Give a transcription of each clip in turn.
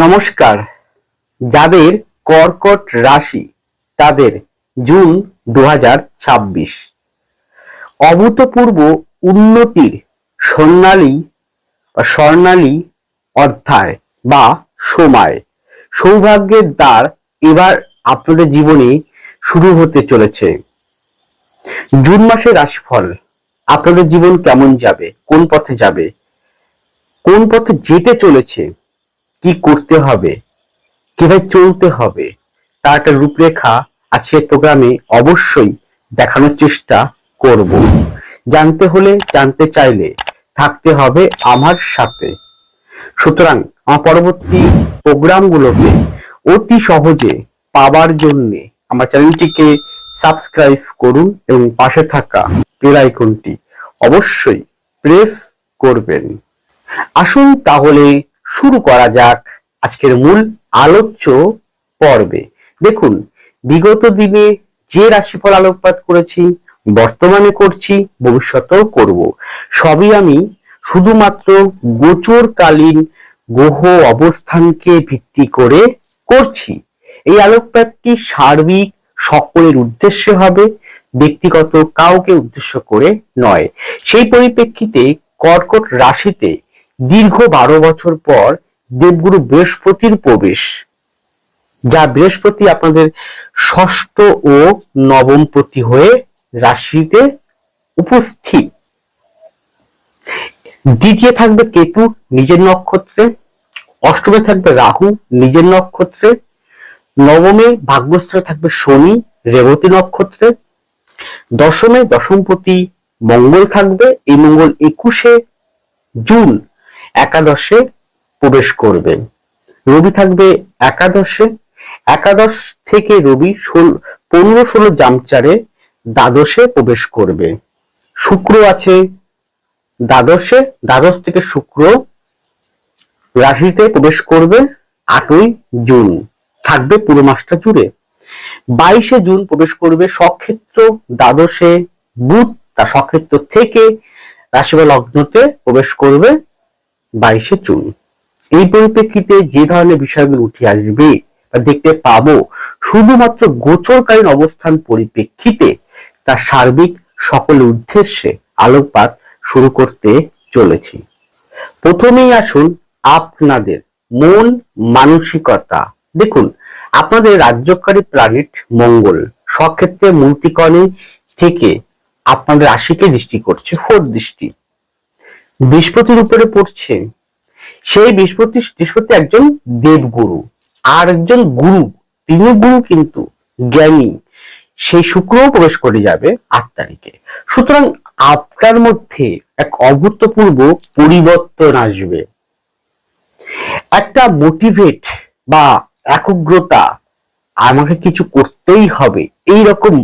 নমস্কার। যাদের কর্কট রাশি তাদের জুন 2026 অভূতপূর্ব উন্নতির স্বর্ণালী অধ্যায় বা সময়, সৌভাগ্যের দ্বার এবার আপনাদের জীবনে শুরু হতে চলেছে। জুন মাসের রাশিফল, আপনাদের জীবন কেমন যাবে, কোন পথে যাবে, কোন পথে যেতে চলেছে, কি করতে হবে, কিভাবে চলতে হবে, তার একটা রূপরেখা আজকের প্রোগ্রামে অবশ্যই দেখানোর চেষ্টা করব। জানতে হলে, জানতে চাইলে থাকতে হবে আমার সাথে। সুতরাং আমার পরবর্তী প্রোগ্রামগুলোকে অতি সহজে পাবার জন্য আমার চ্যানেলটিকে সাবস্ক্রাইব করুন এবং পাশে থাকা বেল আইকনটি অবশ্যই প্রেস করবেন। আসুন তাহলে শুরু করা যাক আজকের মূল আলোচ্য পর্বে। দেখুন, বিগত দিনে যে রাশিফল আলোকপাত করেছি, বর্তমানে করছি, ভবিষ্যতেও করব, সবই আমি শুধুমাত্র গোচরকালীন গ্রহ অবস্থানকে ভিত্তি করে করছি। এই আলোকপাতটি সার্বিক সকলের উদ্দেশ্যে হবে, ব্যক্তিগত কাউকে উদ্দেশ্য করে নয়। সেই পরিপ্রেক্ষিতে কর্কট রাশিতে দীর্ঘ 12 বছর পর দেবগুরু বৃহস্পতির প্রবেশ, যা বৃহস্পতি আপনাদের ষষ্ঠ ও নবমপতি হয়ে রাশিতে উপস্থিত। দ্বিতীয় থাকবে কেতু নিজের নক্ষত্রে, অষ্টমে থাকবে রাহু নিজের নক্ষত্রে, নবমে ভাগ্যস্থানে থাকবে শনি রেবতী নক্ষত্রে, দশমে দশমপতি মঙ্গল থাকবে। এই মঙ্গল 21শে জুন একাদশে প্রবেশ করবে। রবি থাকবে একাদশে, একাদশ থেকে রবি 15-16 জামচারে দ্বাদশে প্রবেশ করবে। শুক্র আছে দ্বাদশে, দ্বাদশ থেকে শুক্র রাশিতে প্রবেশ করবে 8ই জুন, থাকবে পুরো মাসটা জুড়ে। 22শে জুন প্রবেশ করবে স্বক্ষেত্র দ্বাদশে বুধ, তার স্বক্ষেত্র থেকে রাশি বা লগ্নতে প্রবেশ করবে 22শে জুন। এই পরিপ্রেক্ষিতে যে ধরনের বিষয়গুলো উঠে আসবে বা দেখতে পাবো, শুধুমাত্র গোচরকালীন অবস্থান পরিপ্রেক্ষিতে তার সার্বিক সকলের উদ্দেশ্যে আলোকপাত শুরু করতে চলেছি। প্রথমেই আসুন আপনাদের মন মানসিকতা। দেখুন, আপনাদের রাজ্যকারী প্ল্যানেট মঙ্গল স্বক্ষেত্রে মূর্তিকণে থেকে আপনাদের রাশিকে দৃষ্টি করছে, 4th দৃষ্টি বৃহস্পতির উপরে পড়ছে। সেই বৃহস্পতি একজন দেবগুরু আর একজন গুরু, তিনি গুরু কিন্তু জ্ঞানী। সেই শুক্রও প্রবেশ করে যাবে 8 তারিখে। সুতরাং আপনার মধ্যে এক অভূতপূর্ব পরিবর্তন আসবে, একটা মোটিভেট বা একগ্রতা, আমাকে কিছু করতেই হবে, এই রকম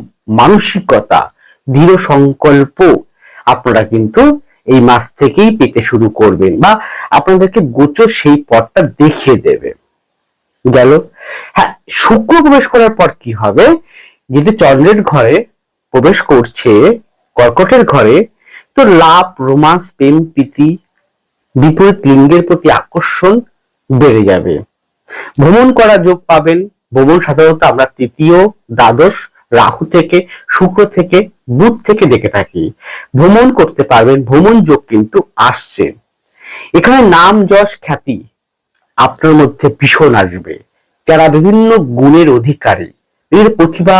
মানসিকতা, দৃঢ় সংকল্প আপনারা কিন্তু এই মাস থেকেই পেতে শুরু করবেন বা আপনাদেরকে গোচর সেই পথটা দেখিয়ে দেবে। গেল। হ্যাঁ, শুক্র প্রবেশ করার পর কি হবে, যেহেতু চন্দ্রের ঘরে প্রবেশ করছে, কর্কটের ঘরে, তো লাভ, রোমান্স, প্রেম, প্রীতি, বিপরীত লিঙ্গের প্রতি আকর্ষণ বেড়ে যাবে। ভ্রমণ করার যোগ পাবেন। ভ্রমণ সাধারণত আমরা তৃতীয়, দ্বাদশ, রাহু থেকে, শুক্র থেকে, বুধ থেকে দেখে থাকি। ভ্রমণ করতে পারবেন, ভ্রমণ যোগ কিন্তু আসছে। এখানে নাম, যশ, খ্যাতি আপনার মধ্যে ভীষণ আসবে। যারা বিভিন্ন গুণের অধিকারী, বিভিন্ন প্রতিভা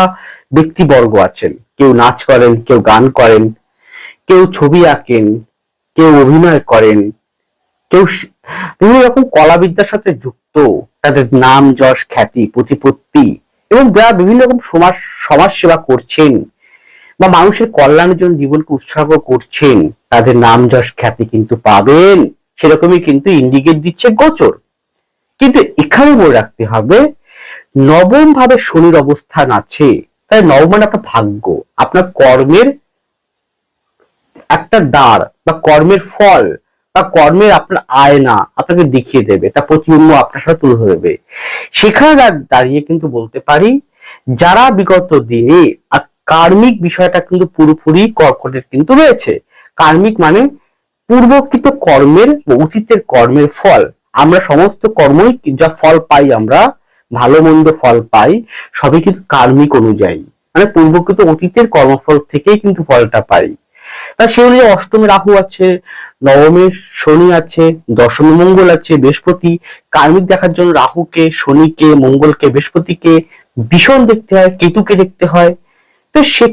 ব্যক্তিবর্গ আছেন, কেউ নাচ করেন, কেউ গান করেন, কেউ ছবি আঁকেন, কেউ অভিনয় করেন, কেউ বিভিন্ন রকম কলাবিদ্যার সাথে যুক্ত, তাদের নাম, যশ, খ্যাতি, প্রতিপত্তি, এবং যারা বিভিন্ন রকম সমাজ সেবা করছেন বা মানুষের কল্যাণের জন্য জীবনকে উৎসর্গ করছেন, তাদের নাম, যশ, খ্যাতি কিন্তু পাবেন। সেরকমই কিন্তু ইন্ডিকেট দিচ্ছে গোচর। কিন্তু এখানে বলে রাখতে হবে, নবম ভাবে শনির অবস্থান আছে, তাই নবম মানে আপনার ভাগ্য, আপনার কর্মের একটা দ্বার বা কর্মের ফল বা কর্মের আপনার আয়না আপনাকে দেখিয়ে দেবে, তা প্রতিবিম্ব আপনার সাথে তুলে ধরবে। সেখানে দাঁড়িয়ে কিন্তু বলতে পারি, যারা বিগত দিনে কার্মিক বিষয়টা কিন্তু পুরোপুরি কর্কটের কিন্তু রয়েছে। কার্মিক মানে পূর্বকৃত কর্মের, অতীতের কর্মের ফল আমরা সমস্ত কর্মই যা ফল পাই, আমরা ভালো মন্দ ফল পাই, সবই কিন্তু কার্মিক অনুযায়ী, মানে পূর্বকৃত অতীতের কর্মফল থেকেই কিন্তু ফলটা পাই। তা সে অনুযায়ী অষ্টমে রাহু আছে, নবমে শনি আছে, দশমে মঙ্গল আছে, বৃহস্পতি। কার্মিক দেখার জন্য রাহুকে, শনিকে, মঙ্গলকে, বৃহস্পতিকে ভীষণ দেখতে হয়, কেতুকে দেখতে হয়। তো সে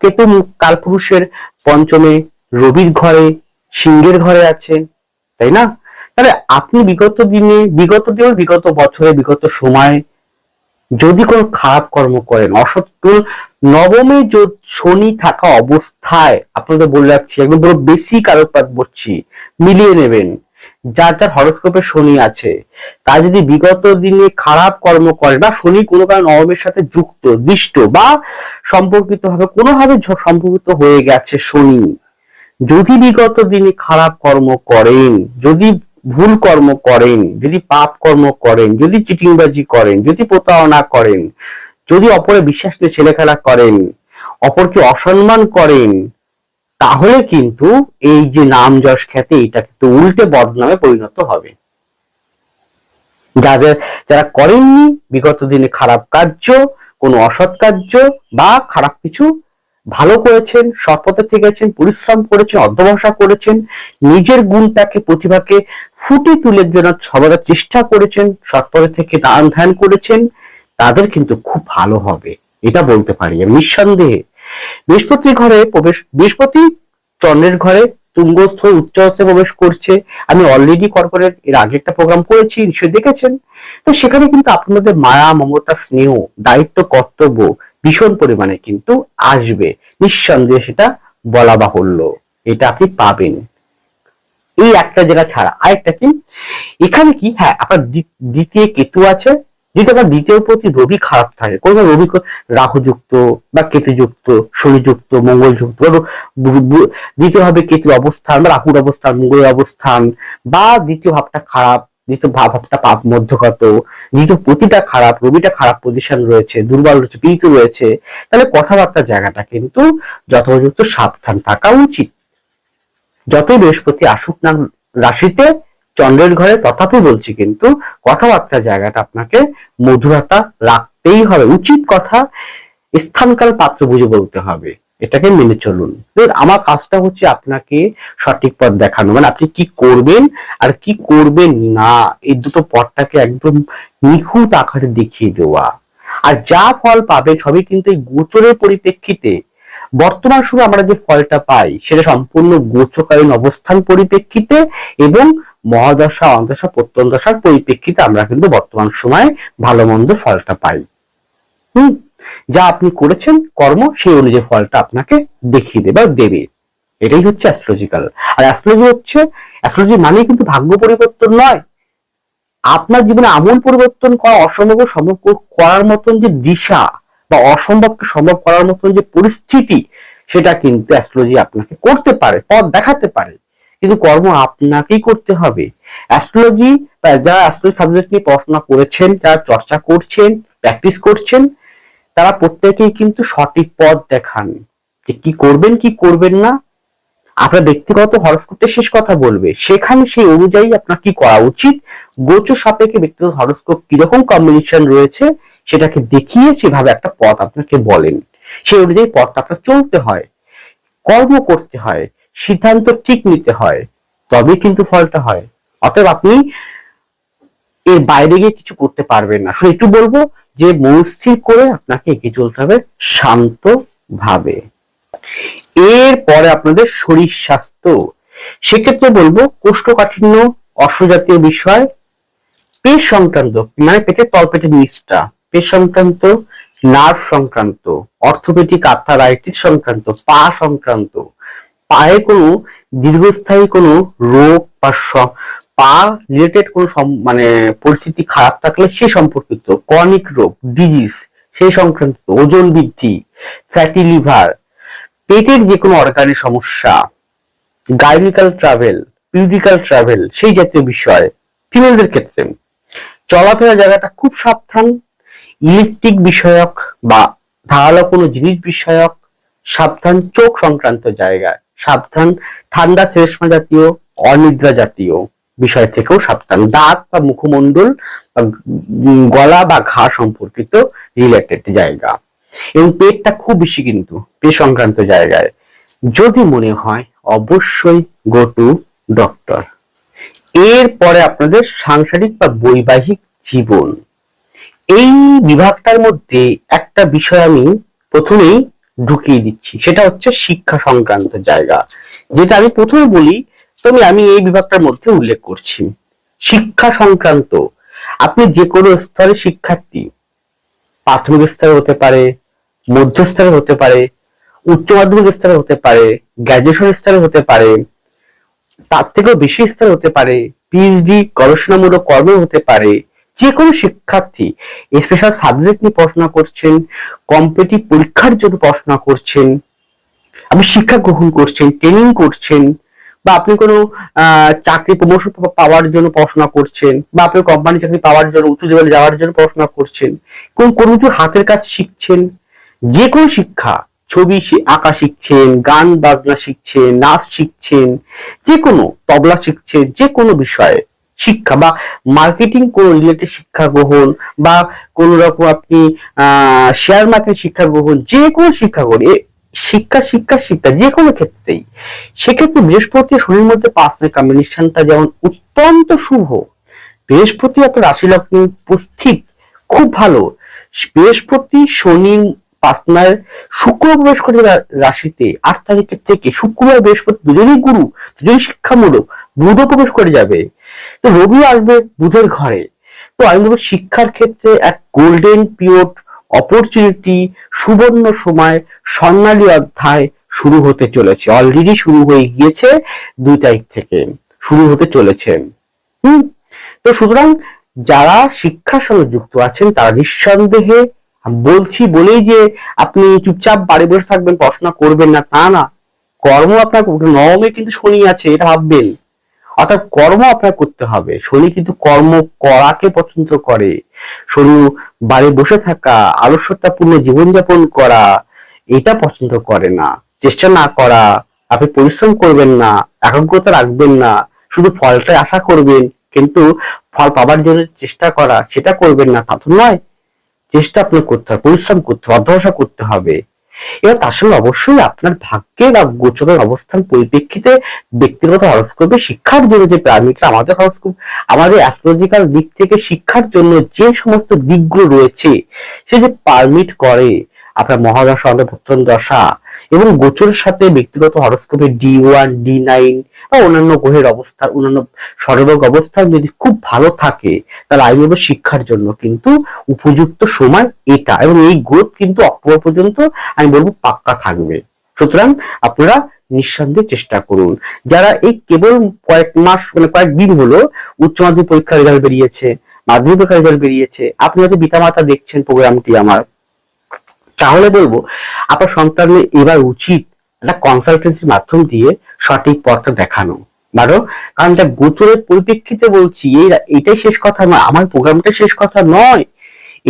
কেতু কালপুরুষের পঞ্চমে, রবির ঘরে, সিংহের ঘরে আছে, তাই না? তাহলে আপনি বিগত বিগত বছরে, বিগত সময় যদি কোনো খারাপ কর্ম করেন, অসৎ, নবমে শনি থাকা অবস্থায়, আপনাদের বলে রাখছি, একদম পুরো বেসিক আলোকপাত বলছি, মিলিয়ে নেবেন। যার যার হরোস্কোপে শনি আছে, তার যদি বিগত দিনে খারাপ কর্ম করে, বা শনি কোনো কারণে নবমের সাথে যুক্ত, দৃষ্ট বা সম্পর্কিত ভাবে কোনোভাবে সম্পর্কিত হয়ে গেছে শনি, যদি বিগত দিনে খারাপ কর্ম করেন, যদি ভুল কর্ম করেন, যদি পাপ কর্ম করেন, যদি চিটিংবাজি করেন, যদি প্রতারণা করেন, যদি অপরে বিশ্বাস নিয়ে ছেলেখেলা করেন, অপরকে অসম্মান করেন, তাহলে কিন্তু এই যে নাম যশ খ্যাতি, এটা কিন্তু উল্টে বদনামে পরিণত হবে। যারা করেননি বিগত দিনে খারাপ কার্য, কোনো অসৎ কার্য বা খারাপ কিছু, ভালো করেছেন, সৎ পথে থেকেছেন, পরিশ্রম করেছেন, অধ্যবসা করেছেন, নিজের গুণটাকে, প্রতিভাকে ফুটিয়ে তুলে জন্য সর্বদা চেষ্টা করেছেন, সৎ পথে থেকে দান ধ্যান করেছেন, তাদের কিন্তু খুব ভালো হবে, এটা বলতে পারি নিঃসন্দেহে। বৃহস্পতি চন্দ্রের ঘরে তুঙ্গস্থ উচ্চস্থে প্রবেশ করছে। আমি অলরেডি কর্পোরেট এর আগে একটা প্রোগ্রাম করেছি, নিশ্চয়ই দেখেছেন। তো সেখানে কিন্তু আপনাদের মায়া, মমতা, স্নেহ, দায়িত্ব, কর্তব্য ভীষণ পরিমাণে কিন্তু আসবে, নিঃসন্দেহে, সেটা বলা বাহুল্য, এটা আপনি পাবেন। এই একটা জায়গা ছাড়া আরেকটা কি, এখানে কি, হ্যাঁ, আপনার দ্বিতীয় কেতু আছে। যদি আপনার দ্বিতীয় প্রতি রবি খারাপ থাকে, কোনো রবি রাহু যুক্ত বা কেতু যুক্ত, শনি যুক্ত, মঙ্গল যুক্ত, দ্বিতীয় ভাবে কেতুর অবস্থান বা রাহুর অবস্থান, মঙ্গলের অবস্থান, বা দ্বিতীয় ভাবটা খারাপ, দ্বিতীয় ভাবটা পাপ মধ্যগত, দ্বিতীয় প্রতিটা খারাপ, রবিটা খারাপ পজিশন রয়েছে, দুর্বল রয়েছে, পীড়িত রয়েছে, তাহলে কথাবার্তার জায়গাটা কিন্তু যথোপযুক্ত সাবধান থাকা উচিত। যতই বৃহস্পতি আসুক না রাশিতে, চন্দ্রের ঘরে, তথাপি বলছি কিন্তু কথাবার্তার জায়গাটা আপনাকে মধুরতা রাখতেই হবে, উচিত কথা স্থানকাল পাত্র বুঝে বলতে হবে, এটাকে মেনে চলুন। আমার কাজটা হচ্ছে আপনাকে সঠিক পথ দেখানো, মানে আপনি কি করবেন আর কি করবেন না, এই দুটো পথটাকে একদম নিখুঁত আকারে দেখিয়ে দেওয়া। আর যা ফল পাবেন সবই কিন্তু এই গোচরের পরিপ্রেক্ষিতে। বর্তমান সময়ে আমরা যে ফলটা পাই সেটা সম্পূর্ণ গোচরকালীন অবস্থান পরিপ্রেক্ষিতে এবং মহাদশা, অন্তর্দশা, প্রত্যন্তদশার পরিপ্রেক্ষিতে আমরা কিন্তু বর্তমান সময়ে ভালো মন্দ ফলটা পাই। যা আপনি করেছেন কর্ম, সেই অনুযায়ী ফলটা আপনাকে দেখিয়ে দেবে বা দেবে। এটাই হচ্ছে অ্যাস্ট্রোলজিক্যাল। আর অ্যাস্ট্রোলজি মানে কিন্তু ভাগ্য পরিবর্তন নয়, আপনার জীবনে আমূল পরিবর্তন করা, অসম্ভব সম্ভব করার মতন যে দিশা বা অসম্ভবকে সম্ভব করার মতন যে পরিস্থিতি, সেটা কিন্তু অ্যাস্ট্রোলজি আপনাকে করতে পারে, পথ দেখাতে পারে, কিন্তু কর্ম আপনাকেই করতে হবে। অ্যাস্ট্রোলজি বা যারা অ্যাস্ট্রোলজি সাবজেক্ট নিয়ে পড়াশোনা করেছেন, যারা চর্চা করছেন, প্র্যাকটিস করছেন, তারা প্রত্যেকেই কিন্তু সঠিক পথ দেখান যে কি করবেন কি করবেন না। আপনার ব্যক্তিগত হরস্কোপে শেষ কথা বলবে, সেখানে সেই অনুযায়ী আপনার কি করা উচিত, গোচর সাপেক্ষে ব্যক্তিগত হরস্কোপ কিরকম কম্বিনেশন রয়েছে, সেটাকে দেখিয়ে সেভাবে একটা পথ আপনাকে বলেন, সেই অনুযায়ী পথটা আপনার চলতে হয়, কর্ম করতে হয়, সিদ্ধান্ত ঠিক নিতে হয়, তবে কিন্তু ফলটা হয়। অতএব আপনি এর বাইরে গিয়ে কিছু করতে পারবেন না। শুধু একটু বলবো যে মন স্থির করে আপনাকে এগিয়ে চলতে হবে শান্ত ভাবে। এরপরে আপনাদের শরীর স্বাস্থ্য, সেক্ষেত্রে বলবো কোষ্ঠকাঠিন্য, অশ্বজাতীয় বিষয়, পেট সংক্রান্ত, মানে পেটের তলপেটের নিচটা, পেট সংক্রান্ত, নার্ভ সংক্রান্ত, অর্থোপেডিক আর্থারাইটিস সংক্রান্ত, পা সংক্রান্ত, পায়ে কোনো দীর্ঘস্থায়ী কোনো রোগ বা পা রিলেটেড কোনো মানে পরিস্থিতি খারাপ থাকলে সে সম্পর্কিত, ক্রনিক রোগ, ডিজিজ সেই সংক্রান্ত, ওজন বৃদ্ধি, ফ্যাটি লিভার, পেটের যে কোনো অর্গানের সমস্যা, গাইনিক্যাল ট্রাভেল, পিউডিক্যাল ট্রাভেল, সেই জাতীয় বিষয়। ফিমেলদের ক্ষেত্রে চলাফেরা জায়গাটা খুব সাবধান, ইলেকট্রিক বিষয়ক বা ধারালো কোনো জিনিস বিষয়ক সাবধান, চোখ সংক্রান্ত জায়গায় সাবধান, ঠান্ডা শ্লেষ্মা জাতীয়, অনিদ্রা জাতীয় বিষয় থেকেও সাবধান। দাঁত বা মুখমণ্ডল বা গলা বা ঘা সম্পর্কিত রিলেটেড জায়গা, এবং পেটটা খুব বেশি কিন্তু পেট সংক্রান্ত জায়গায় যদি মনে হয় অবশ্যই গো টু ডক্টর। এরপরে আপনাদের সাংসারিক বা বৈবাহিক জীবন, এই বিভাগটার মধ্যে একটা বিষয় আমি প্রথমেই ঢুকিয়ে দিচ্ছি, সেটা হচ্ছে শিক্ষা সংক্রান্ত জায়গা, যেটা আমি প্রথমে বলি তবে আমি এই বিভাগটার মধ্যে উল্লেখ করছি। শিক্ষা সংক্রান্ত, আপনি যে কোনো স্তরে শিক্ষার্থী, প্রাথমিক স্তরে হতে পারে, মধ্যস্তরে হতে পারে, উচ্চ মাধ্যমিক স্তরে হতে পারে, গ্র্যাজুয়েশন স্তরে হতে পারে, তার থেকেও বেশি স্তরে হতে পারে, পিএইচডি গবেষণামূলক কর্ম হতে পারে, যে কোনো শিক্ষার্থী স্পেশাল সাবজেক্ট নিয়ে পড়াশোনা করছেন, কম্পিটিটিভ পরীক্ষার জন্য পড়াশোনা করছেন, আপনি শিক্ষা গ্রহণ করছেন, ট্রেনিং করছেন, বা আপনি কোনো চাকরি প্রমোশন পাওয়ার জন্য পড়াশোনা করছেন, বা আপনি কোম্পানি চাকরি পাওয়ার জন্য উচ্চ লেভেলে যাওয়ার জন্য পড়াশোনা করছেন, কোনো কিছু হাতের কাজ শিখছেন, যে কোনো শিক্ষা, ছবি আঁকা শিখছেন, গান বাজনা শিখছেন, নাচ শিখছেন, যে কোনো তবলা শিখছেন, যে কোনো বিষয়ে শিক্ষা বা মার্কেটিং কোন রিলেটেড শিক্ষা গ্রহণ, বা কোন রকম আপনি শেয়ার মার্কেট শিক্ষা গ্রহণ, যে কোনো শিক্ষা গ্রহণ, শিক্ষা শিক্ষা শিক্ষা যে কোনো ক্ষেত্রেই, সেক্ষেত্রে বৃহস্পতি শনির মধ্যে 5 কম্বিনেশনটা যেমন অত্যন্ত শুভ। বৃহস্পতি আপনার রাশি লগ্নে উপস্থিত খুব ভালো। বৃহস্পতি শনি 5 শুক্র প্রবেশ করে রাশিতে 8 তারিখের থেকে, শুক্র আর বৃহস্পতি দুজনই গুরু, দুজনই শিক্ষামূলক, বুধও প্রবেশ করে যাবে, তো রবিও আসবে বুধের ঘরে। তো আমি বলবো শিক্ষার ক্ষেত্রে এক গোল্ডেন পিরিয়ড, অপরচুনিটি, সুবর্ণ সময়, স্বর্ণালী অধ্যায় শুরু হতে চলেছে, অলরেডি শুরু হয়ে গিয়েছে, 2 তারিখ থেকে শুরু হতে চলেছে। তো সুতরাং যারা শিক্ষার সঙ্গে যুক্ত আছেন তারা নিঃসন্দেহে, বলছি বলেই যে আপনি চুপচাপ বাড়ি বসে থাকবেন, পড়াশোনা করবেন না তা না, কর্ম আপনার নবমে কিন্তু শনি আছে, এটা ভাববেন, অর্থাৎ কর্ম আপনার করতে হবে। শনি কিন্তু কর্ম করাকে পছন্দ করে, শনি বাড়ি বসে থাকা, আলস্যতাপূর্ণ জীবনযাপন করা এটা পছন্দ করে না। চেষ্টা না করা, আপনি পরিশ্রম করবেন না, একাগ্রতা রাখবেন না, শুধু ফলটাই আশা করবেন, কিন্তু ফল পাবার জন্য চেষ্টা করা সেটা করবেন না, তা তো নয়। চেষ্টা আপনার করতে হবে, পরিশ্রম করতে হবে, অধ্যবসা করতে হবে। এবার তার সঙ্গে অবশ্যই আপনার ভাগ্যে বা গোচরের অবস্থান পরিপ্রেক্ষিতে ব্যক্তিগত হরস্কোপে শিক্ষার জন্য যে প্যারামিটার, আমাদের হরস্কোপ, আমাদের অ্যাস্ট্রোলজিক্যাল দিক থেকে শিক্ষার জন্য যে সমস্ত দিকগুলো রয়েছে, সে যে পারমিট করে আপনার মহাদশা, অন্তর্বর্তন দশা এবং গোচরের সাথে ব্যক্তিগত হরস্কোপে D1 D9 বা অন্যান্য গ্রহের অবস্থান, অন্যান্য সর্বগ অবস্থান যদি খুব ভালো থাকে, তাহলে আমি বলবো শিক্ষার জন্য কিন্তু উপযুক্ত সময় এটা, এবং এই গ্রোথ কিন্তু অক্টোবর পর্যন্ত আমি বলবো পাক্কা থাকবে। সুতরাং আপনারা নিঃসন্দেহে চেষ্টা করুন। যারা এই কেবল কয়েক মাস মানে কয়েকদিন হলো উচ্চ মাধ্যমিক পরীক্ষার রেজাল্ট বেরিয়েছে, মাধ্যমিক পরীক্ষার রেজাল্ট বেরিয়েছে, আপনি হয়তো পিতামাতা দেখছেন প্রোগ্রামটি আমার, তাহলে বলবো আপনার সন্তানের এবার উচিত একটা কনসালটেন্সির মাধ্যম দিয়ে সঠিক পথটা দেখানো। কারণ এটা গোচরের পরিপ্রেক্ষিতে বলছি, এটাই শেষ কথা নয়, আমার প্রোগ্রামটা শেষ কথা নয়,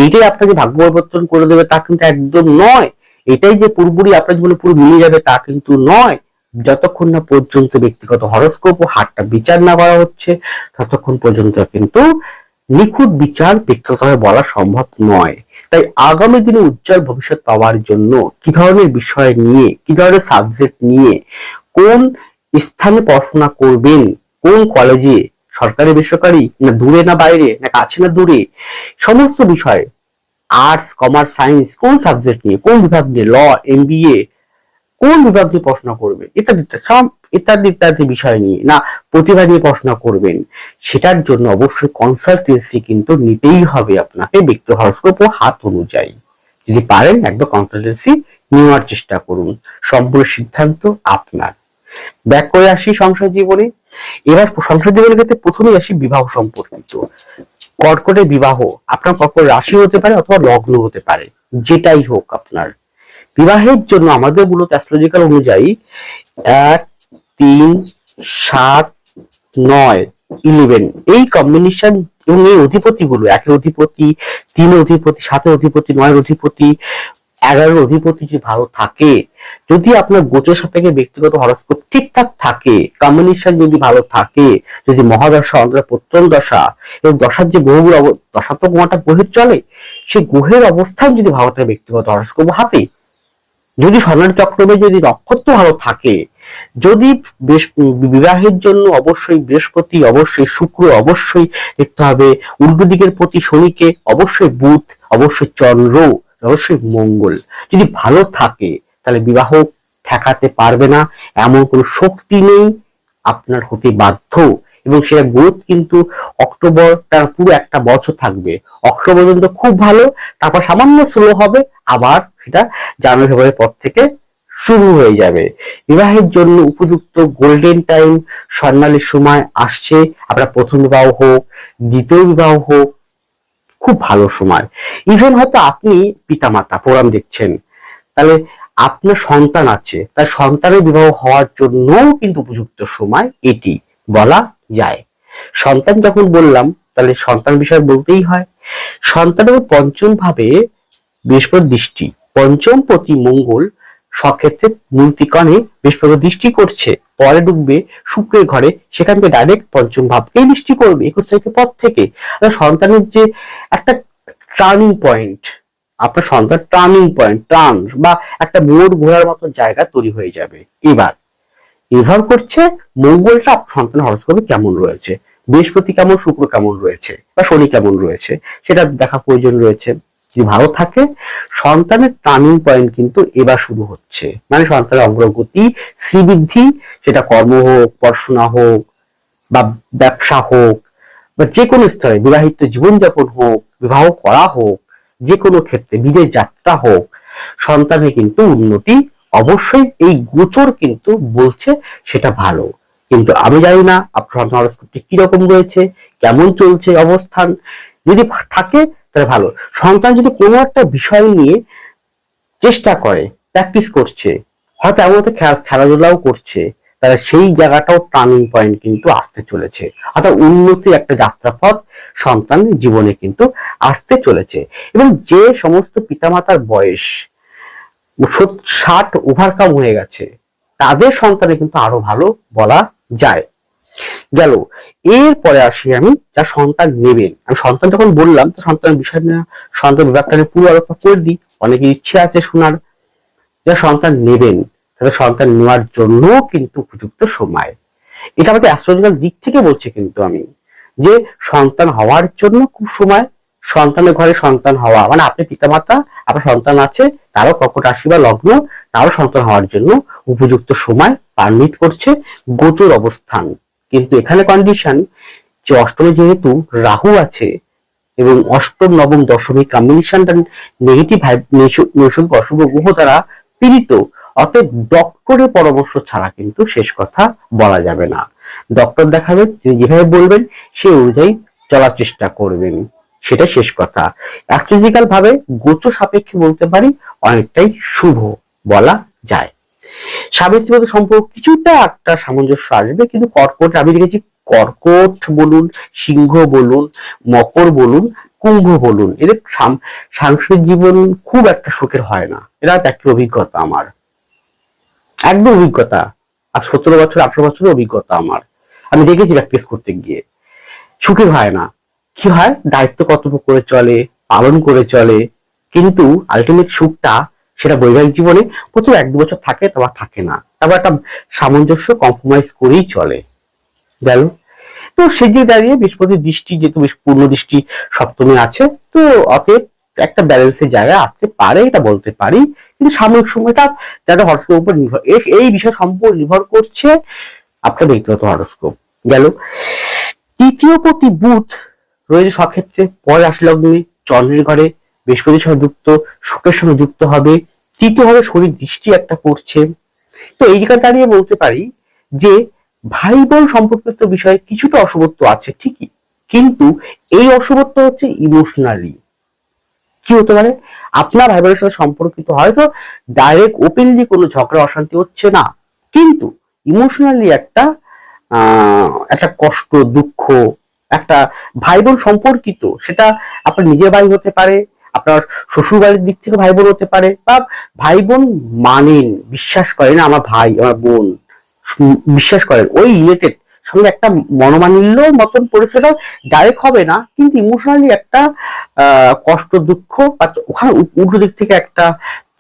এইটাই আপনাকে ভাগ্য পরিবর্তন করে দেবে তা কিন্তু একদম নয়, এটাই যে পুরোপুরি আপনার জীবনে পুরো মিলে যাবে তা কিন্তু নয়। যতক্ষণ না পর্যন্ত ব্যক্তিগত হরস্কোপ ও হাতটা বিচার না করা হচ্ছে, ততক্ষণ পর্যন্ত কিন্তু নিখুঁত বিচার ব্যক্তিগতভাবে বলা সম্ভব নয়। তাই আগামী দিনে উজ্জ্বল ভবিষ্যৎ পাওয়ার জন্য কি ধরনের বিষয় নিয়ে, কি ধরনের সাবজেক্ট নিয়ে, কোন স্থানে পড়াশোনা করবেন, কোন কলেজে, সরকারি বেসরকারি, না দূরে না বাইরে, না কাছে না দূরে, সমস্ত বিষয়, আর্টস কমার্স সায়েন্স, কোন সাবজেক্ট নিয়ে, কোন বিভাগ নিয়ে, ল MBA, কোন বিভাগ নিয়ে পড়াশোনা করবে ইত্যাদি ইত্যাদি ইত্যাদি বিষয় নিয়ে, না প্রতিভা নিয়ে পড়াশোনা করবেন, সেটার জন্য অবশ্যই কনসালটেন্সি কিন্তু নিতেই হবে আপনাকে ব্যক্তি হরস্কোপ ও হাত অনুযায়ী। যদি পারেন একবার কনসালটেন্সি নেওয়ার চেষ্টা করুন, সম্পূর্ণ সিদ্ধান্ত আপনার। ব্যাক করে আসি সংসার জীবনে। এবার সংসার জীবনের ক্ষেত্রে প্রথমেই আসি বিবাহ সম্পর্কিত। কর্কটের বিবাহ, আপনার কর্কট রাশি হতে পারে অথবা লগ্ন হতে পারে, যেটাই হোক আপনার বিবাহের জন্য আমাদের মূলত অ্যাস্ট্রোলজিক্যাল অনুযায়ী 1 3 7 9 11 এই কম্বিনেশন এবং এই অধিপতি গুলো, 1 অধিপতি, 3 অধিপতি, 7 অধিপতি, 9 অধিপতি, 11 অধিপতি যদি ভালো থাকে, যদি আপনার গোচর সাপেক্ষে ব্যক্তিগত হরস্কোপ ঠিকঠাক থাকে, কম্বিনেশন যদি ভালো থাকে, যদি মহাদশা অন্তরা প্রত্যন্ত দশা এবং দশার যে গ্রহগুলো দশা তো কোনটা গ্রহের চলে, সেই গ্রহের অবস্থান যদি ভালো থাকে ব্যক্তিগত হরস্কোপ হাতে, যদি স্বর্ণালী চক্রবে যদি নক্ষত্র ভালো থাকে, যদি বিবাহের জন্য অবশ্যই বৃহস্পতি, অবশ্যই শুক্র, অবশ্যই দেখতে হবে উল্টো দিকের প্রতি শনিকে, অবশ্যই বুধ, অবশ্যই চন্দ্র, অবশ্যই মঙ্গল যদি ভালো থাকে, তাহলে বিবাহ ঠেকাতে পারবে না এমন কোনো শক্তি নেই, আপনার হতে বাধ্য। এবং সেটা গ্রোথ কিন্তু অক্টোবর, তার পুরো একটা বছর থাকবে, অক্টোবর পর্যন্ত খুব ভালো, তারপর সামান্য স্লো হবে, আবার সেটা জানুয়ারি ফেব্রুয়ারির পর থেকে শুরু হয়ে যাবে। বিবাহের জন্য উপযুক্ত গোল্ডেন টাইম, স্বর্ণালী সময় আসছে। আপনার প্রথম বিবাহ হোক, দ্বিতীয় বিবাহ হোক, খুব ভালো সময়। ইভেন হয়তো আপনি পিতামাতা প্রোগ্রাম দেখছেন, তাহলে আপনার সন্তান আছে, তার সন্তানের বিবাহ হওয়ার জন্য কিন্তু উপযুক্ত সময় এটি বলা যায়। সন্তান যখন বললাম, তাহলে সন্তান বিষয় বলতেই হয়। সন্তানের পঞ্চম ভাবে বৃহস্পতি দৃষ্টি, পঞ্চম প্রতি মঙ্গল স্বক্ষেত্রে মূল ত্রিকোণে বৃহস্পতি দৃষ্টি করছে, পরে ঢুকবে শুক্রের ঘরে, সেখান থেকে ডাইরেক্ট পঞ্চম ভাবকেই দৃষ্টি করবে 21 তারিখের পর থেকে। সন্তানের যে একটা টার্নিং পয়েন্ট, আপনার সন্তান টার্নিং পয়েন্ট, টার্ন বা একটা মোড় ঘোরার মতো জায়গা তৈরি হয়ে যাবে। এবার নির্ভর করছে মঙ্গলটা আপনার সন্তানের হরস্কোপে কেমন রয়েছে, বৃহস্পতি কেমন, শুক্র কেমন রয়েছে, বা শনি কেমন রয়েছে, সেটা দেখা প্রয়োজন রয়েছে। যদি ভালো থাকে, সন্তানের টার্নিং পয়েন্ট কিন্তু এবার শুরু হচ্ছে, মানে সন্তানের অগ্রগতি, শ্রীবৃদ্ধি, সেটা কর্ম হোক, পড়াশোনা হোক, বা ব্যবসা হোক, বা যে কোনো স্তরে বিবাহিত জীবনযাপন হোক, বিবাহ করা হোক, যে কোনো ক্ষেত্রে বিদেশ যাত্রা হোক, সন্তানের কিন্তু উন্নতি অবশ্যই এই গোচর কিন্তু বলছে সেটা ভালো। কিন্তু আমি জানি না আপনার সন্তান হরস্কোপটি কিরকম রয়েছে, কেমন চলছে অবস্থান। যদি থাকে তাহলে ভালো। সন্তান যদি কোনো একটা বিষয় নিয়ে চেষ্টা করে, প্র্যাকটিস করছে, হয়তো এমন খেলাধুলাও করছে, তাহলে সেই জায়গাটাও টার্নিং পয়েন্ট কিন্তু আসতে চলেছে, অর্থাৎ উন্নতির একটা যাত্রাপথ সন্তানের জীবনে কিন্তু আসতে চলেছে। এবং যে সমস্ত পিতামাতার বয়স 60 ওভারকাম হয়ে গেছে, তাদের সন্তানে কিন্তু আরো ভালো বলা যায়। গেল, এরপরে আসি আমি যা সন্তান নেবেন। আমি সন্তান যখন বললাম, তো সন্তানের বিষয় নিয়ে, সন্তান বিভাগটা নিয়ে পুরো আলোচনা করে দিই, অনেকের ইচ্ছে আছে শোনার। যা সন্তান নেবেন, তাদের সন্তান নেওয়ার জন্য কিন্তু উপযুক্ত সময়। এটা আমাদের অ্যাস্ট্রোলজিক্যাল দিক থেকে বলছি কিন্তু আমি, যে সন্তান হওয়ার জন্য খুব সময়, সন্তানের ঘরে সন্তান হওয়া মানে আপনি পিতামাতা, আপনার সন্তান আছে, তারও কর্কট রাশি বা লগ্ন, তারও সন্তান হওয়ার জন্য উপযুক্ত সময় পারমিট করছে গোচর অবস্থান। কিন্তু এখানে কন্ডিশন, যে অষ্টমে যেহেতু রাহু আছে এবং অষ্টম নবম দশমিক কম্বিনেশনটা নেগেটিভ নৈসর্গিক অশুভ গ্রহ দ্বারা পীড়িত, অতএব ডক্টরের পরামর্শ ছাড়া কিন্তু শেষ কথা বলা যাবে না। ডক্টর দেখাবেন, তিনি যেভাবে বলবেন সেই অনুযায়ী চলার চেষ্টা করবেন, সেটা শেষ কথা। অ্যাস্ট্রোলজিক্যাল ভাবে গোচর সাপেক্ষে বলতে পারি অনেকটাই শুভ বলা যায়। স্বামী স্ত্রীর সম্পর্ক কিছুটা একটা সামঞ্জস্য আসবে, কিন্তু কর্কট আমি দেখেছি, কর্কট বলুন, সিংহ বলুন, মকর বলুন, কুম্ভ বলুন, এদের সাংসারিক জীবন খুব একটা সুখের হয় না। এটা একটা অভিজ্ঞতা আমার, একদম অভিজ্ঞতা, আর 17 বছর 18 বছরের অভিজ্ঞতা আমার, আমি দেখেছি প্র্যাকটিস করতে গিয়ে সুখের হয় না। কি হয়, দায়িত্ব কর্তব্য করে চলে, পালন করে চলে, কিন্তু আলটিমেট সুখটা সেটা বৈবাহিক জীবনে প্রথম 1-2 বছর থাকে, তারপর থাকে না, তারপর একটা সামঞ্জস্য কম্প্রোমাইজ করেই চলে গেল। তো সে যে দাঁড়িয়ে বৃহস্পতির দৃষ্টি, যেহেতু পূর্ণ দৃষ্টি সপ্তমে আছে, তো অতএব একটা ব্যালেন্সের জায়গায় আসতে পারে, এটা বলতে পারি। কিন্তু সাময়িক সময়টা যাদের হরস্কোপের উপর নির্ভর, এই বিষয় সম্পূর্ণ নির্ভর করছে আপনার ব্যক্তিগত হরস্কোপ গেল। তৃতীয় প্রতি বুধ রয়েছে স্বক্ষেত্রে, পরে রাশি লগ্নে চন্দ্রের ঘরে বৃহস্পতির সঙ্গে যুক্ত, শুক্রের সঙ্গে যুক্ত হবে, তৃতীয় ভাবে শনির দৃষ্টি একটা পড়ছে। তো এই জায়গায় দাঁড়িয়ে বলতে পারি যে ভাই বোন সম্পর্কিত বিষয়ে কিছুটা অশুভত্ব আছে ঠিকই, কিন্তু এই অশুভত্ব হচ্ছে ইমোশনালি। কি হতে পারে, আপনার ভাই বোনের সাথে সম্পর্কিত হয়তো ডাইরেক্ট ওপেনলি কোনো ঝগড়া অশান্তি হচ্ছে না, কিন্তু ইমোশনালি একটা একটা কষ্ট, দুঃখ, একটা ভাই বোন সম্পর্কিত, সেটা আপনার নিজের ভাই হতে পারে, আপনার শ্বশুর বাড়ির দিক থেকে ভাই বোন হতে পারে, বা ভাই বোন মানেন, বিশ্বাস করেন আমার ভাই আমার বোন, বিশ্বাস করেন ওই রিলেটেড সঙ্গে একটা মনোমালিন্য মতন পরিস্থিতি ডাইরেক্ট হবে না, কিন্তু ইমোশনালি একটা কষ্ট দুঃখ বা ওখানে উল্টো দিক থেকে একটা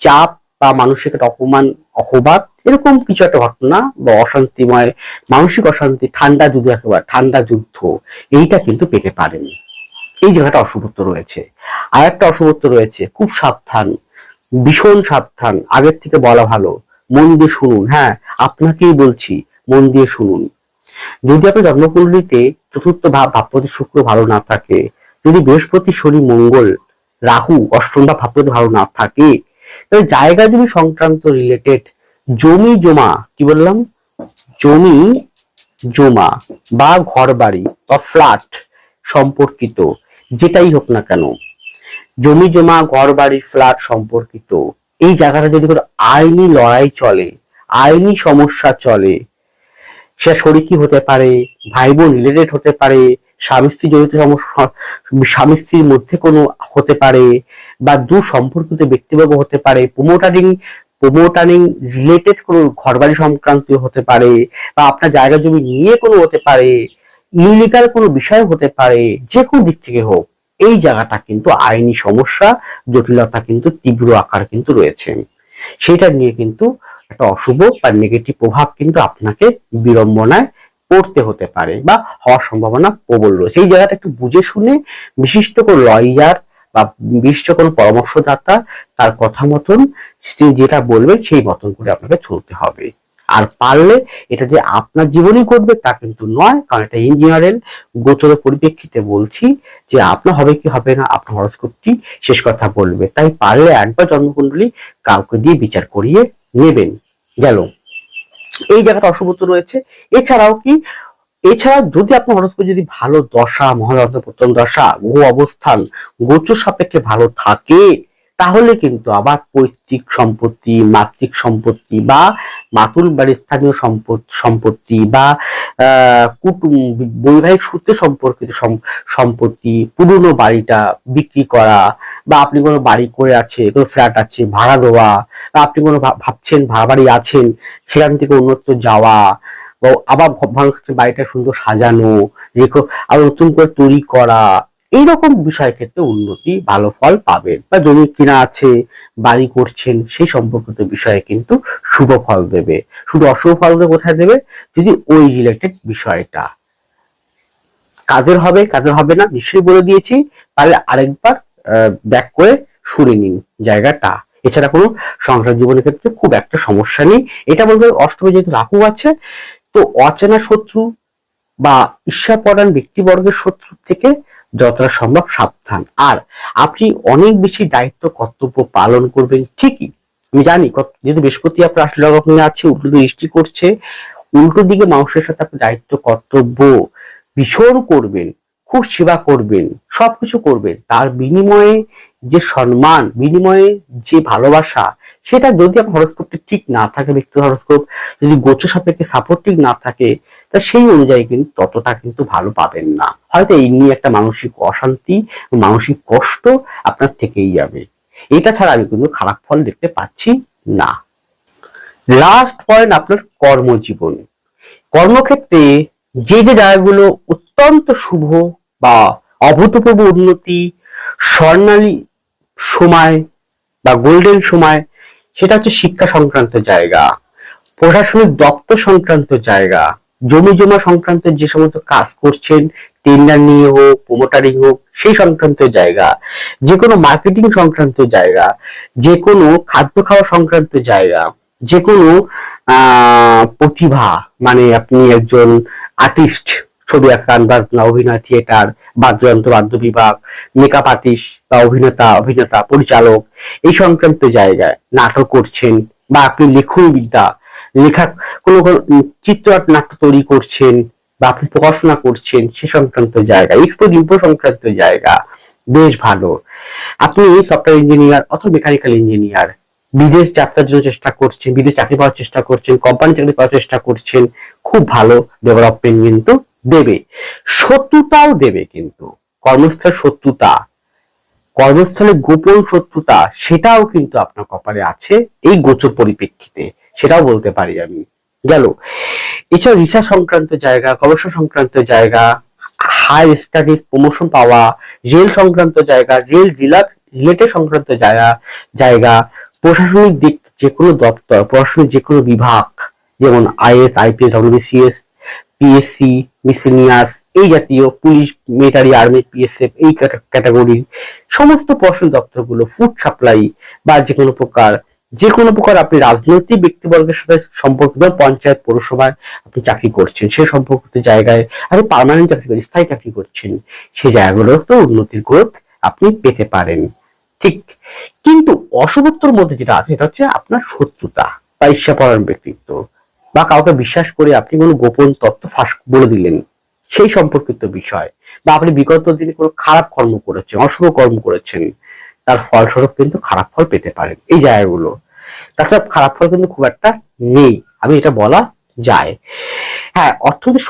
চাপ বা মানসিক একটা অপমান অপবাদ এরকম কিছু একটা ঘটনা বা অশান্তিময় মানসিক অশান্তি, ঠান্ডা যুদ্ধ, একেবারে ঠান্ডা যুদ্ধ, এইটা কিন্তু পেতে পারেন। এই জায়গাটা অশুভত্ব রয়েছে। আর একটা অশুভত্ব রয়েছে, খুব সাবধান, ভীষণ সাবধান, আগের থেকে বলা ভালো, মন দিয়ে শুনুন, হ্যাঁ আপনাকেই বলছি, মন দিয়ে শুনুন। যদি আপনার জন্মকুণ্ডলিতে চতুর্থ ভাবপতি শুক্র ভালো না থাকে, যদি বৃহস্পতি শনি মঙ্গল রাহু অষ্টম ভাবপতি ভালো না থাকে, তাহলে জায়গা জমি সংক্রান্ত রিলেটেড জমি জমা, কি বললাম, জমি জমা বা ঘর বাড়ি বা ফ্ল্যাট সম্পর্কিত যেটাই হোক না কেন, জমি জমা ঘর বাড়ি ফ্ল্যাট সম্পর্কিত এই জায়গাটা যদি কোনো আইনি লড়াই চলে, আইনি সমস্যা চলে, সে শরিকি হতে পারে, ভাই বোন রিলেটেড হতে পারে, স্বামী স্ত্রী জড়িত সমস্যা, স্বামী স্ত্রীর মধ্যে কোনো হতে পারে, বা দু সম্পর্কিত ব্যক্তিবর্গ হতে পারে, প্রমোটারিং রিলেটেড কোনো ঘরবাড়ি সংক্রান্ত হতে পারে, বা আপনার জায়গা জমি নিয়ে কোনো হতে পারে, ইলিগাল কোনো বিষয় হতে পারে, যে কোনো দিক থেকে হোক, এই জায়গাটা কিন্তু আইনি সমস্যা জটিলতা কিন্তু তীব্র আকার কিন্তু রয়েছে। সেটা নিয়ে কিন্তু একটা অশুভ বা নেগেটিভ প্রভাব কিন্তু আপনাকে বিড়ম্বনায় পড়তে হতে পারে বা হওয়ার সম্ভাবনা প্রবল রয়েছে। এই জায়গাটা একটু বুঝে শুনে বিশিষ্ট কোনো লয়ার বা বিশিষ্ট কোনো পরামর্শদাতা তার কথা মতন যেটা বলবেন সেই মতন করে আপনাকে চলতে হবে। আর পারলে এটা যে আপনার জীবনই ঘটবে তা কিন্তু নয়, কারণ এটা ইঞ্জিনিয়ারের গোচরের পরিপ্রেক্ষিতে বলছি যে আপনার হবে কি হবে না আপনার হরস্কোপটি শেষ কথা বলবে। তাই পারলে একবার জন্মকুণ্ডলী কাউকে দিয়ে বিচার করিয়ে নেবেন। গেল এই জায়গাটা অশুভত্ব রয়েছে। এছাড়াও কি, এছাড়া যদি আপনার হরস্কোপে যদি ভালো দশা, মহাদশা, প্রথম দশা, গ্রহ অবস্থান গোচর সাপেক্ষে ভালো থাকে, তাহলে কিন্তু আবার পৈতৃক সম্পত্তি, মাতৃক সম্পত্তি বা মাতুল বাড়ির স্থানীয় সম্পত্তি বা বৈবাহিক সূত্রে সম্পর্কিত সম্পত্তি, পুরনো বাড়িটা বিক্রি করা, বা আপনি কোনো বাড়ি করে আছে, কোনো ফ্ল্যাট আছে ভাড়া দেওয়া, বা আপনি কোনো ভাবছেন ভাড়া বাড়ি আছেন সেখান থেকে অন্যত্র যাওয়া, আবার বাড়িটা সুন্দর সাজানো, আবার নতুন করে তৈরি করা, এইরকম বিষয় ক্ষেত্রে উন্নতি ভালো ফল পাবেন। বা জমি কিনা আছে, বাড়ি করছেন, সেই সম্পর্কিত বিষয়ে কিন্তু শুভ ফল দেবে। শুধু অশুভ ফল কোথায় দেবে, যদি ওই রিলেটেড বিষয়টা কাদের হবে কাদের হবে না নিশ্চয়ই বলে দিয়েছি, তাহলে আরেকবার ব্যাক করে শুনে নিন জায়গাটা। এছাড়া কোনো সংসার জীবনের ক্ষেত্রে খুব একটা সমস্যা নেই। এটা বলবো অষ্টমে যেহেতু রাহু আছে, তো অচেনা শত্রু বা ঈর্ষাপরায়ণ ব্যক্তিবর্গের শত্রু থেকে যতটা সম্ভব সাবধান। আর আপনি অনেক বেশি দায়িত্ব কর্তব্য পালন করবেন ঠিকই, আমি জানি, যেহেতু বৃহস্পতি আপনার আসলে লগ্নে আছে, উল্টো দৃষ্টি করছে, উল্টো দিকে মানুষের সাথে আপনি দায়িত্ব কর্তব্য ভীষণ করবেন, খুব সেবা করবেন, সবকিছু করবেন, তার বিনিময়ে যে সম্মান, বিনিময়ে যে ভালোবাসা, সেটা যদি আপনার হরস্কোপটি ঠিক না থাকে, ব্যক্তি হরস্কোপ যদি গোচর সাপেক্ষে সাপোর্টিভ না থাকে, তা সেই অনুযায়ী কিন্তু ততটা কিন্তু ভালো পাবেন না। হয়তো এই নিয়ে একটা মানসিক অশান্তি, মানসিক কষ্ট আপনার থেকেই যাবে। এটা ছাড়া আমি কিন্তু খারাপ ফল দেখতে পাচ্ছি না। লাস্ট পয়েন্ট, আপনার কর্মজীবন। কর্মক্ষেত্রে যে যে জায়গাগুলো অত্যন্ত শুভ বা অভূতপূর্ব উন্নতি, স্বর্ণালী সময় বা গোল্ডেন সময়, সেটা হচ্ছে শিক্ষা সংক্রান্ত জায়গা, প্রশাসনিক দপ্তর সংক্রান্ত জায়গা, জমি জমা সংক্রান্ত যে সমস্ত কাজ করছেন, টেন্ডার নিয়ে হোক, প্রমোটারিং হোক, সেই সংক্রান্ত জায়গা, যে কোনো মার্কেটিং সংক্রান্ত জায়গা, যে কোনো খাদ্য খাওয়া সংক্রান্ত জায়গা, যে কোনো প্রতিভা, মানে আপনি একজন আর্টিস্ট, ছবি আঁকান, বাজনা, অভিনয়, থিয়েটার, বাদ্যযন্ত্র, বাদ্য বিভাগ, মেকআপ আর্টিস্ট বা অভিনেতা পরিচালক, এই সংক্রান্ত জায়গায় নাটক করছেন, বা আপনি লেখন বিদ্যা, লেখা কোনো চিত্র নাট্য তৈরি করছেন, বা আপনি পড়াশোনা করছেন, সে সংক্রান্ত জায়গা, এক্সপো ইম্পো সংক্রান্ত জায়গা বেশ ভালো। আপনি সফটওয়্যার ইঞ্জিনিয়ার অথবা মেকানিক্যাল ইঞ্জিনিয়ার, বিদেশ যাত্রার জন্য চেষ্টা করছেন, বিদেশ চাকরি পাওয়ার চেষ্টা করছেন, কোম্পানি চাকরি পাওয়ার চেষ্টা করছেন, খুব ভালো ডেভেলপমেন্ট কিন্তু দেবে। শত্রুতাও দেবে, কিন্তু কর্মস্থল শত্রুতা কর্মস্থলে গোপন শত্রুতা সেটাও কিন্তু আপনার কপালে আছে এই গোচর পরিপ্রেক্ষিতে, সেটাও বলতে পারি আমি। গেল। এছাড়া রিসার্চ সংক্রান্ত জায়গা, গবেষণা সংক্রান্ত জায়গা, হাই স্টাডিজ প্রমোশন পাওয়া, রেল সংক্রান্ত জায়গা, রেল রিলেটেড সংক্রান্ত জায়গা, প্রশাসনিক দিক যে কোনো দপ্তর, প্রশাসনিক যে কোনো বিভাগ, যেমন is, IPS, WBCS, PSC, miscellaneous, এই জাতীয়, পুলিশ, মিলিটারি, আর্মি, পিএসএফ, এই ক্যাটাগরির সমস্ত প্রশাসনিক দপ্তরগুলো, ফুড সাপ্লাই বা যে কোনো প্রকার আপনি রাজনৈতিক ব্যক্তিবর্গের সাথে সম্পর্কিত, পঞ্চায়েত, পৌরসভায় আপনি চাকরি করছেন, সেই সম্পর্কিত জায়গায় আপনি পার্মানেন্ট চাকরি করছেন, স্থায়ী চাকরি করছেন, সেই জায়গাগুলোতে উন্নতির গ্রোথ আপনি পেতে পারেন। ঠিক, কিন্তু অশুভত্বর মধ্যে যেটা আছে সেটা হচ্ছে আপনার শত্রুতা বা ঈর্ষাপরায়ণ ব্যক্তিত্ব, বা কাউকে বিশ্বাস করে আপনি কোনো গোপন তথ্য ফাঁস বলে দিলেন সেই সম্পর্কিত বিষয়, বা আপনি বিগত দিনে কোনো খারাপ কর্ম করেছেন, অশুভ কর্ম করেছেন, তার ফলস্বরূপ কিন্তু খারাপ ফল পেতে পারেন এই জায়গাগুলো। তাছাড়া খারাপ ফল কিন্তু খুব একটা নেই, আমি এটা বলা যায়। হ্যাঁ, অর্থনৈতিক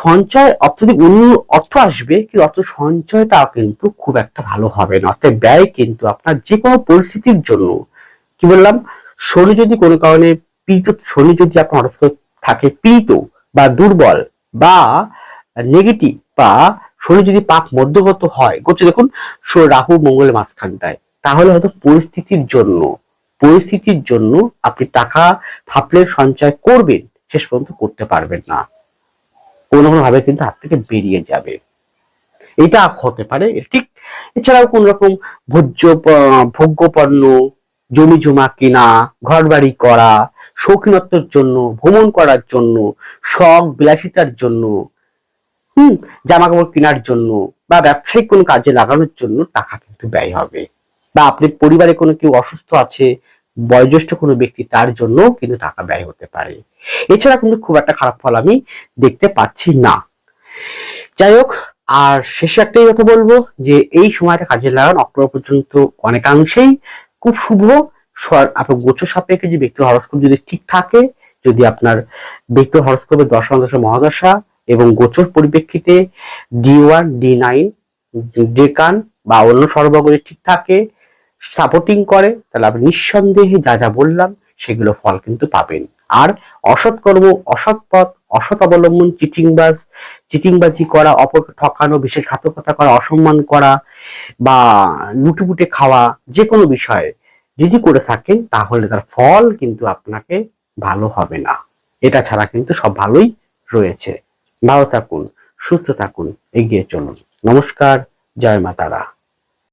অর্থ আসবে, কিন্তু অর্থ সঞ্চয়টা কিন্তু খুব একটা ভালো হবে না। অর্থাৎ ব্যয় কিন্তু আপনার যে কোনো পরিস্থিতির জন্য, কি বললাম, শনি যদি কোনো কারণে শনি যদি আপনার হরস্কোপে থাকে পীড়িত বা দুর্বল বা নেগেটিভ, বা শনি যদি পাপ মধ্যগত হয়, দেখুন রাহু মঙ্গলের মাঝখানটায়, তাহলে হয়তো পরিস্থিতির জন্য আপনি টাকা ভাবলে সঞ্চয় করবেন, শেষ পর্যন্ত করতে পারবেন না, কোনো ভাবে কিন্তু হাত থেকে বেরিয়ে যাবে, এটা হতে পারে। ঠিক, এছাড়াও কোন রকম ভোগ্য পণ্য, জমি জমা কেনা, ঘর বাড়ি করা, শৌখিনত্বের জন্য, ভ্রমণ করার জন্য, শখ বিলাসিতার জন্য, জামা কাপড় কেনার জন্য, বা ব্যবসায়িক কোনো কাজে লাগানোর জন্য টাকা কিন্তু ব্যয় হবে। বা আপনি পরিবারে কোনো কেউ অসুস্থ আছে, বয়োজ্যেষ্ঠ কোনো ব্যক্তি, তার জন্য কিন্তু টাকা ব্যয় হতে পারে। এছাড়া কিন্তু খুব একটা খারাপ ফল আমি দেখতে পাচ্ছি না। যাই হোক, আর শেষে একটাই কথা বলবো যে এই সময়টা কাজে লাগান, অক্টোবর পর্যন্ত অনেকাংশেই খুব শুভ। আপনার গোচর সাপেক্ষে যে ব্যক্তি হরস্কোপ যদি ঠিক থাকে, যদি আপনার ব্যক্তি হরস্কোপের দশা মহাদশা এবং গোচর পরিপ্রেক্ষিতে D1, D9, ডেকান বা অন্য সর্বগ্রহ ঠিক থাকে, সাপোর্টিং করে, তাহলে আপনি নিঃসন্দেহে যা যা বললাম সেগুলো ফল কিন্তু পাবেন। আর অসৎ কর্ম, অসৎ পথ, অসৎ অবলম্বন, চিটিংবাজি করা, অপরকে ঠকানো, বিশ্বাসঘাতকতা করা, অসম্মান করা বা লুটেপুটে খাওয়া, যে কোনো বিষয়ে যদি করে থাকেন, তাহলে তার ফল কিন্তু আপনাকে ভালো হবে না। এটা ছাড়া কিন্তু সব ভালোই রয়েছে। ভালো থাকুন, সুস্থ থাকুন, এগিয়ে চলুন। নমস্কার, জয় মা তারা।